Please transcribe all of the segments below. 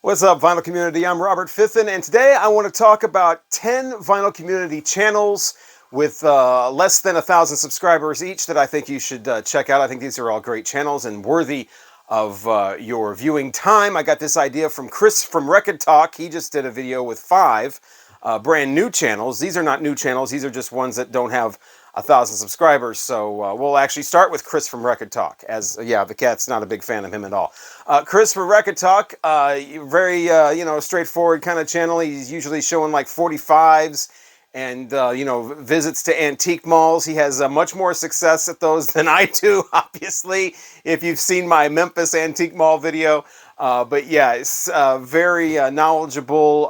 What's up, Vinyl Community? I'm Robert Fithen, and today I want to talk about 10 Vinyl Community channels with less than 1,000 subscribers each that I think you should check out. I think these are all great channels and worthy of your viewing time. I got this idea from Chris from Record Talk. He just did a video with 5 brand new channels. These are not new channels. These are just ones that don't have 1,000 subscribers. So we'll actually start with Chris from Record Talk. The cat's not a big fan of him at all. Chris from Record Talk, very straightforward kind of channel. He's usually showing like 45s and visits to antique malls. He has much more success at those than I do, obviously, if you've seen my Memphis antique mall video. But yeah, it's very knowledgeable,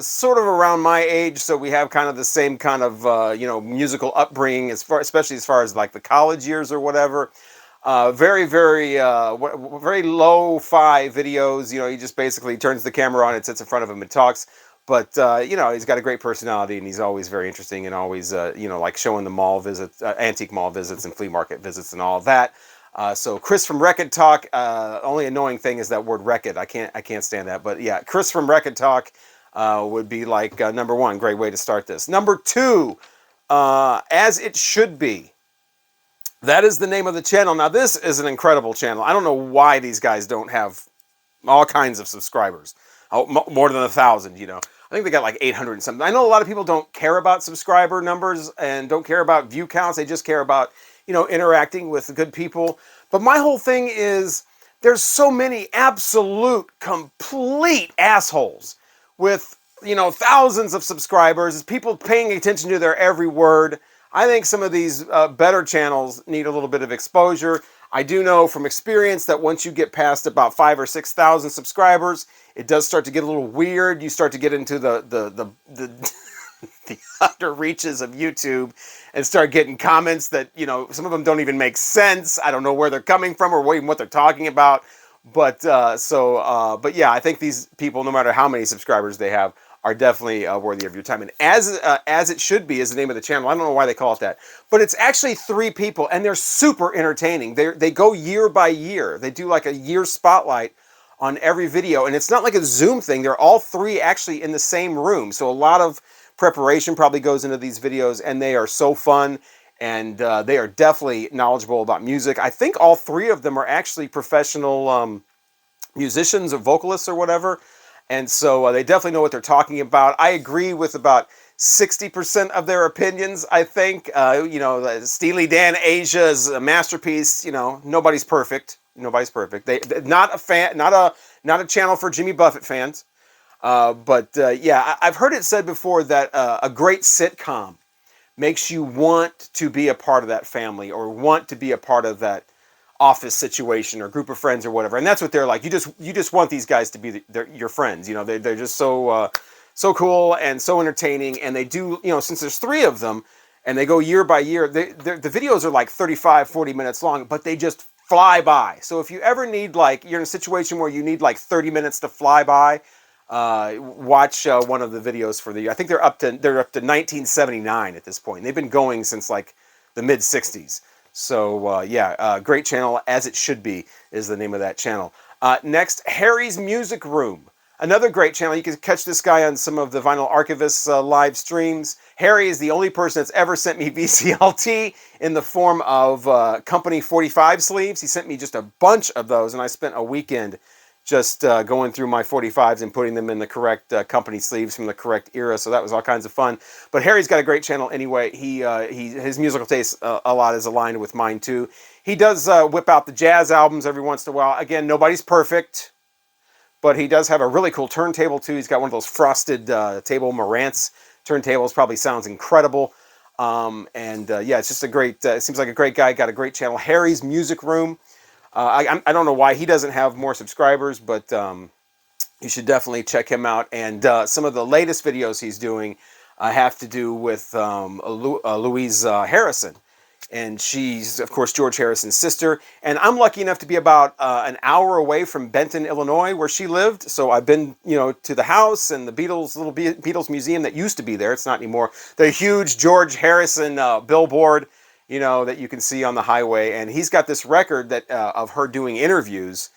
sort of around my age, so we have kind of the same kind of musical upbringing, especially as far as like the college years or whatever. Very low-fi videos. He just basically turns the camera on and sits in front of him and talks. But he's got a great personality, and he's always very interesting, and always like showing the mall visits, antique mall visits, and flea market visits, and all that. So Chris from Record Talk. Only annoying thing is that word "record." I can't stand that. But yeah, Chris from Record Talk would be like number 1. Great way to start this. Number 2, As It Should Be. That is the name of the channel. Now this is an incredible channel. I don't know why these guys don't have all kinds of subscribers. More than 1,000. I think they got like 800 and something. I know a lot of people don't care about subscriber numbers and don't care about view counts. They just care about interacting with good people. But my whole thing is there's so many absolute, complete assholes with, thousands of subscribers, people paying attention to their every word. I think some of these better channels need a little bit of exposure. I do know from experience that once you get past about 5,000 or 6,000 subscribers, it does start to get a little weird. You start to get into the under reaches of YouTube and start getting comments that, some of them don't even make sense. I don't know where they're coming from or even what they're talking about. But yeah, I think these people, no matter how many subscribers they have, are definitely worthy of your time. And As It Should Be is the name of the channel. I don't know why they call it that, but it's actually 3 people, and they're super entertaining. They go year by year. They do like a year spotlight on every video, and it's not like a Zoom thing. They're all 3 actually in the same room, so a lot of preparation probably goes into these videos, and they are so fun, and they are definitely knowledgeable about music. I think all 3 of them are actually professional musicians or vocalists or whatever. And so they definitely know what they're talking about. I agree with about 60% of their opinions, I think. Steely Dan Asia is a masterpiece. Nobody's perfect. Nobody's perfect. Not a channel for Jimmy Buffett fans. Yeah, I've heard it said before that a great sitcom makes you want to be a part of that family or want to be a part of that office situation or group of friends or whatever, and that's what they're like. You just want these guys to be your friends. They're just so cool and so entertaining, and they do, since there's 3 of them and they go year by year, the videos are like 35-40 minutes long, but they just fly by. So if you ever need, like, you're in a situation where you need like 30 minutes to fly by, watch one of the videos for I think they're up to 1979 at this point. They've been going since like the mid 60s. So great channel. As It Should Be is the name of that channel. Next, Harry's Music Room. Another great channel. You can catch this guy on some of the Vinyl Archivist live streams. Harry is the only person that's ever sent me VCLT in the form of Company 45 sleeves. He sent me just a bunch of those, and I spent a weekend just going through my 45s and putting them in the correct company sleeves from the correct era. So that was all kinds of fun. But Harry's got a great channel anyway. His musical taste a lot is aligned with mine too. He does whip out the jazz albums every once in a while. Again, nobody's perfect, but he does have a really cool turntable too. He's got one of those frosted table Marantz turntables. Probably sounds incredible. It's just a great, seems like a great guy. Got a great channel, Harry's Music Room. I don't know why he doesn't have more subscribers, but you should definitely check him out. And some of the latest videos he's doing have to do with Louise Harrison. And she's, of course, George Harrison's sister. And I'm lucky enough to be about an hour away from Benton, Illinois, where she lived. So I've been, to the house and the little Beatles museum that used to be there. It's not anymore. The huge George Harrison billboard, that you can see on the highway. And he's got this record that of her doing interviews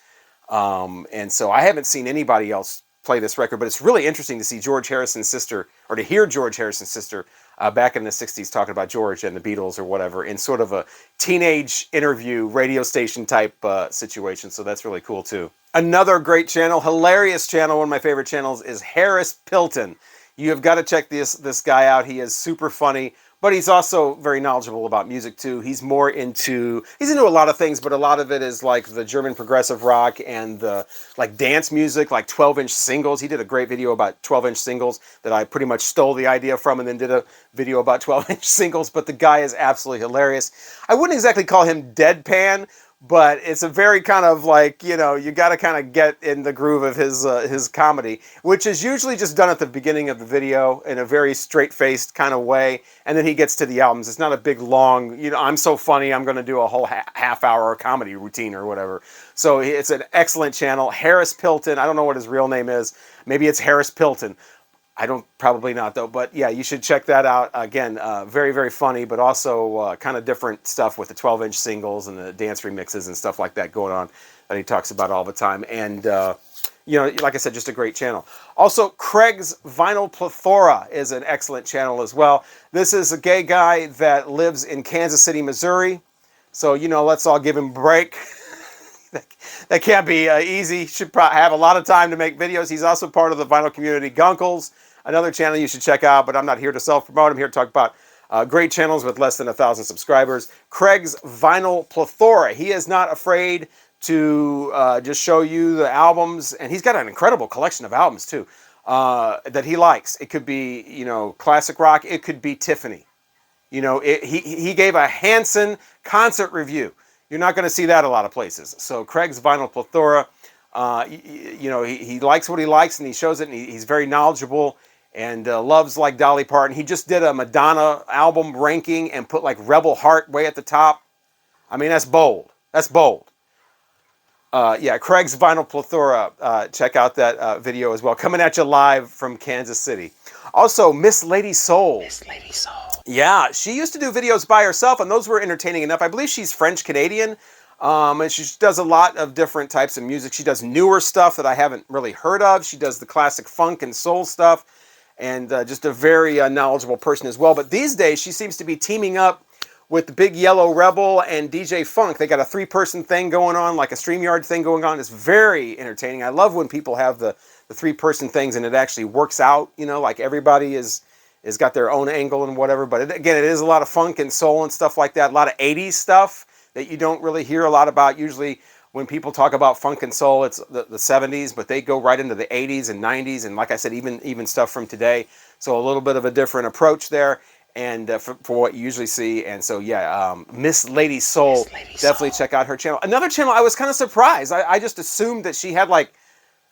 And so I haven't seen anybody else play this record, but it's really interesting to see George Harrison's sister, or to hear George Harrison's sister back in the 60s talking about George and the Beatles or whatever in sort of a teenage interview radio station type situation. So that's really cool too. Another great channel, hilarious channel, one of my favorite channels is Harris Pilton. You have got to check this guy out. He is super funny, but he's also very knowledgeable about music too. He's into a lot of things, but a lot of it is like the German progressive rock and the like dance music, like 12-inch singles. He did a great video about 12-inch singles that I pretty much stole the idea from and then did a video about 12-inch singles, but the guy is absolutely hilarious. I wouldn't exactly call him deadpan, but it's a very kind of like, you got to kind of get in the groove of his comedy, which is usually just done at the beginning of the video in a very straight-faced kind of way, and then he gets to the albums. It's not a big, long, I'm so funny, I'm going to do a whole half-hour comedy routine or whatever. So it's an excellent channel. Harris Pilton, I don't know what his real name is. Maybe it's Harris Pilton. Probably not though, but yeah, you should check that out. Again, very, very funny, but also kind of different stuff with the 12-inch singles and the dance remixes and stuff like that going on that he talks about all the time. And, like I said, just a great channel. Also, Craig's Vinyl Plethora is an excellent channel as well. This is a gay guy that lives in Kansas City, Missouri. So, let's all give him a break. That can't be easy. Should have a lot of time to make videos. He's also part of the vinyl community Gunkles, another channel you should check out, but I'm not here to self-promote. I'm here to talk about great channels with less than 1,000 subscribers. Craig's Vinyl Plethora. He is not afraid to just show you the albums, and he's got an incredible collection of albums too that he likes. It could be, classic rock. It could be Tiffany. He gave a Hanson concert review. You're not going to see that a lot of places. So Craig's Vinyl Plethora, he likes what he likes and he shows it, and he's very knowledgeable and loves like Dolly Parton. He just did a Madonna album ranking and put like Rebel Heart way at the top. I mean, that's bold. That's bold. Craig's Vinyl Plethora. Check out that video as well. Coming at you live from Kansas City. Also, Miss Lady Soul. Miss Lady Soul. Yeah, she used to do videos by herself, and those were entertaining enough. I believe she's French-Canadian, and she does a lot of different types of music. She does newer stuff that I haven't really heard of. She does the classic funk and soul stuff, and just a very knowledgeable person as well. But these days, she seems to be teaming up with the Big Yellow Rebel and DJ Funk. They got a 3-person thing going on, like a StreamYard thing going on. It's very entertaining. I love when people have the 3-person things and it actually works out, like everybody is got their own angle and whatever. But again, it is a lot of funk and soul and stuff like that. A lot of 80s stuff that you don't really hear a lot about. Usually when people talk about funk and soul, it's the 70s, but they go right into the 80s and 90s. And like I said, even stuff from today. So a little bit of a different approach there. And for what you usually see. And so, Miss Lady Soul, definitely check out her channel. Another channel, I was kind of surprised. I just assumed that she had like,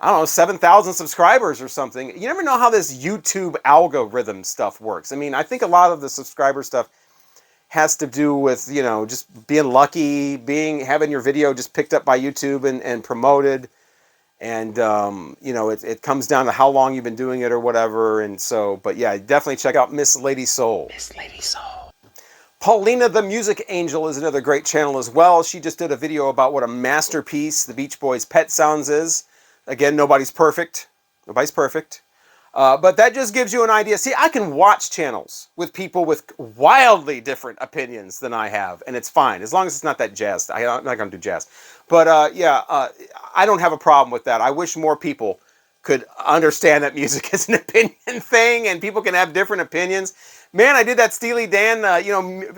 I don't know, 7,000 subscribers or something. You never know how this YouTube algorithm stuff works. I mean, I think a lot of the subscriber stuff has to do with, just being lucky, having your video just picked up by YouTube and promoted. And, it comes down to how long you've been doing it or whatever. And so, but yeah, definitely check out Miss Lady Soul. Miss Lady Soul. Paulina the Music Angel is another great channel as well. She just did a video about what a masterpiece the Beach Boys' Pet Sounds is. Again, nobody's perfect. Nobody's perfect. But that just gives you an idea. See, I can watch channels with people with wildly different opinions than I have, and it's fine, as long as it's not that jazz. I'm not going to do jazz. But I don't have a problem with that. I wish more people could understand that music is an opinion thing, and people can have different opinions. Man, I did that Steely Dan,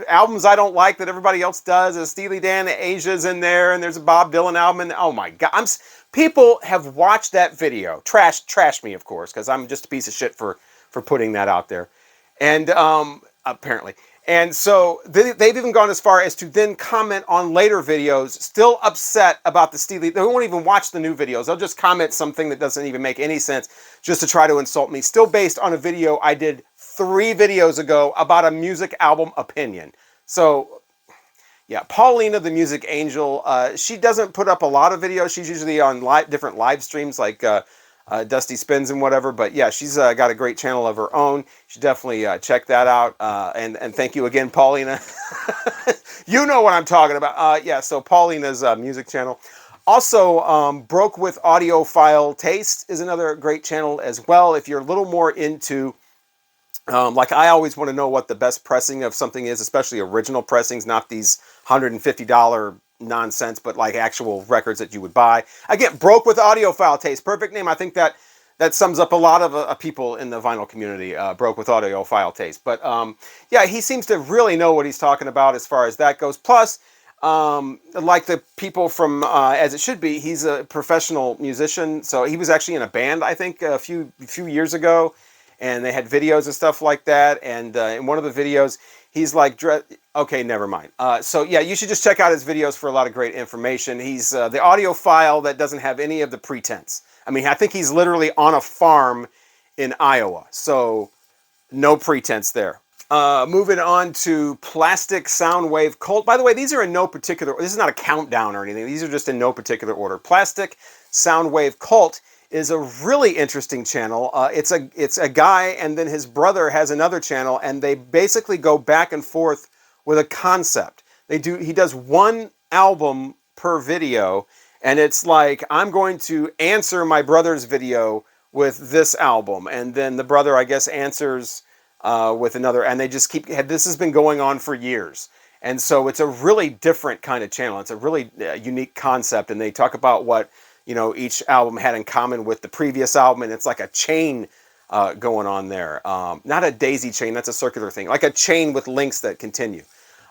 albums I don't like that everybody else does. There's Steely Dan, Asia's in there, and there's a Bob Dylan album, and oh my God, people have watched that video, trash me, of course, because I'm just a piece of shit for putting that out there, and apparently. And so they've even gone as far as to then comment on later videos, still upset about the Steely. They won't even watch the new videos. They'll just comment something that doesn't even make any sense just to try to insult me. Still based on a video I did 3 videos ago about a music album opinion. So, yeah, Paulina the Music Angel, she doesn't put up a lot of videos. She's usually on different live streams like Dusty Spins and whatever. But yeah, she's got a great channel of her own. You should definitely check that out. And thank you again, Paulina. You know what I'm talking about. So Paulina's music channel. Also, Broke with Audiophile Taste is another great channel as well. If you're a little more into, like I always want to know what the best pressing of something is, especially original pressings, not these $150 nonsense, but like actual records that you would buy. Again, Broke with Audiophile Taste, perfect name. I think that sums up a lot of people in the vinyl community, Broke with Audiophile Taste. But yeah, he seems to really know what he's talking about as far as that goes. Plus, like the people from As It Should Be, he's a professional musician. So he was actually in a band, I think, a few years ago, and they had videos and stuff like that. And in one of the videos, he's like, okay, never mind. So yeah, you should just check out his videos for a lot of great information. He's the audiophile that doesn't have any of the pretense. I mean, I think he's literally on a farm in Iowa, so no pretense there. Moving on to Plastic Soundwave Cult. By the way, these are in no particular, this is not a countdown or anything. These are just in no particular order. Plastic Soundwave Cult is a really interesting channel. It's a guy, and then his brother has another channel, and they basically go back and forth with a concept. He does one album per video, and it's like, I'm going to answer my brother's video with this album, and then the brother, I guess, answers with another, and they just keep, this has been going on for years. And so it's a really different kind of channel. It's a really unique concept, and they talk about what, you know, each album had in common with the previous album, and it's like a chain going on there. Not a daisy chain, that's a circular thing, like a chain with links that continue.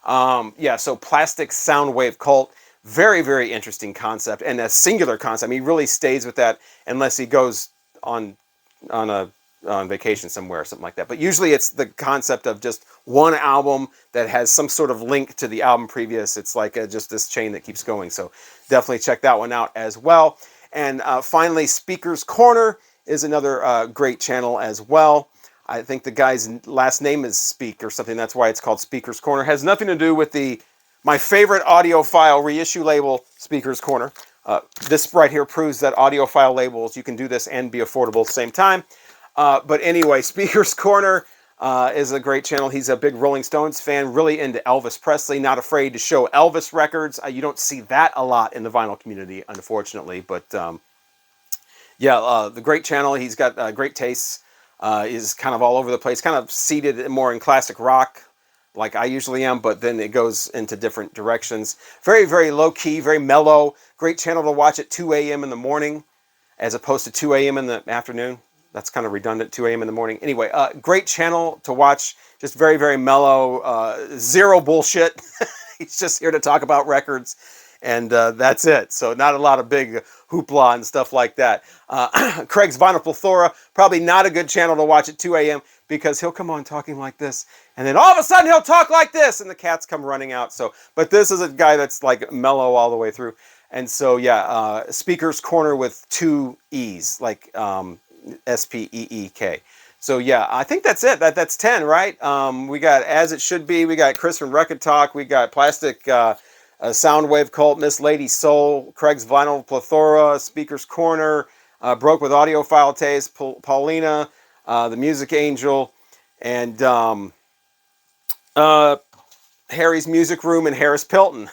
Yeah, so Plastic Soundwave Cult, very, very interesting concept, and a singular concept. I mean, he really stays with that unless he goes on vacation somewhere or something like that. But usually it's the concept of just one album that has some sort of link to the album previous. It's like just this chain that keeps going. So definitely check that one out as well. And finally, Speaker's Corner is another great channel as well. I think the guy's last name is Speak or something. That's why it's called Speaker's Corner. It has nothing to do with my favorite audiophile reissue label, Speaker's Corner. This right here proves that audiophile labels, you can do this and be affordable at the same time. But anyway, Speaker's Corner is a great channel. He's a big Rolling Stones fan, really into Elvis Presley, not afraid to show Elvis records. You don't see that a lot in the vinyl community, unfortunately. But yeah, the great channel. He's got great tastes. Is kind of all over the place, kind of seated more in classic rock, like I usually am, but then it goes into different directions. Very, very low-key, very mellow. Great channel to watch at 2 a.m. in the morning as opposed to 2 a.m. in the afternoon. That's kind of redundant, 2 a.m. in the morning. Anyway, great channel to watch. Just very, very mellow. Zero bullshit. He's just here to talk about records, and that's it. So not a lot of big hoopla and stuff like that. Craig's Vinyl Plethora, probably not a good channel to watch at 2 a.m. because he'll come on talking like this, and then all of a sudden he'll talk like this, and the cats come running out. So, but this is a guy that's like mellow all the way through. And so, yeah, Speaker's Corner with 2 E's, like S-P-E-E-K. So yeah, I think that's it. That's 10, right? We got As It Should Be. We got Chris from Record Talk. We got Plastic Soundwave Cult, Miss Lady Soul, Craig's Vinyl Plethora, Speaker's Corner, Broke with Audiophile Taste, Paulina, The Music Angel, and Harry's Music Room and Harris Pilton.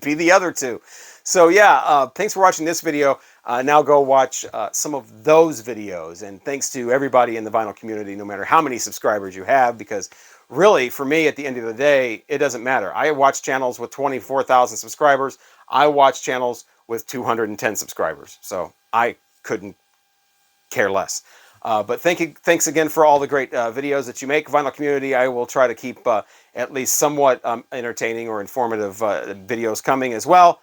Be the other 2. So yeah, thanks for watching this video. Now go watch some of those videos, and thanks to everybody in the vinyl community, no matter how many subscribers you have, because really, for me, at the end of the day, it doesn't matter. I watch channels with 24,000 subscribers. I watch channels with 210 subscribers, so I couldn't care less. But thanks again for all the great videos that you make, vinyl community. I will try to keep at least somewhat entertaining or informative videos coming as well.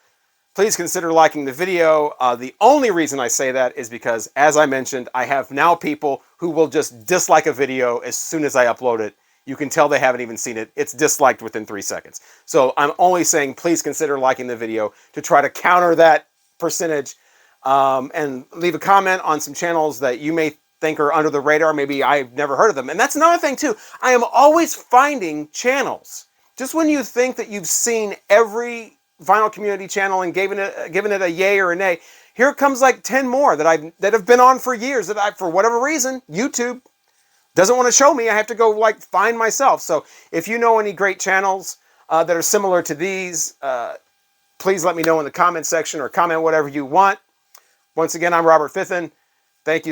Please consider liking the video. The only reason I say that is because, as I mentioned, I have now people who will just dislike a video as soon as I upload it. You can tell they haven't even seen it. It's disliked within 3 seconds. So I'm only saying please consider liking the video to try to counter that percentage. And leave a comment on some channels that you may think are under the radar. Maybe I've never heard of them. And that's another thing too. I am always finding channels. Just when you think that you've seen every vinyl community channel and given it a yay or a nay, here comes like 10 more that have been on for years that I, for whatever reason, YouTube doesn't want to show me. I have to go like find myself. So if you know any great channels that are similar to these, please let me know in the comment section or comment whatever you want. Once again, I'm Robert Fithen. Thank you so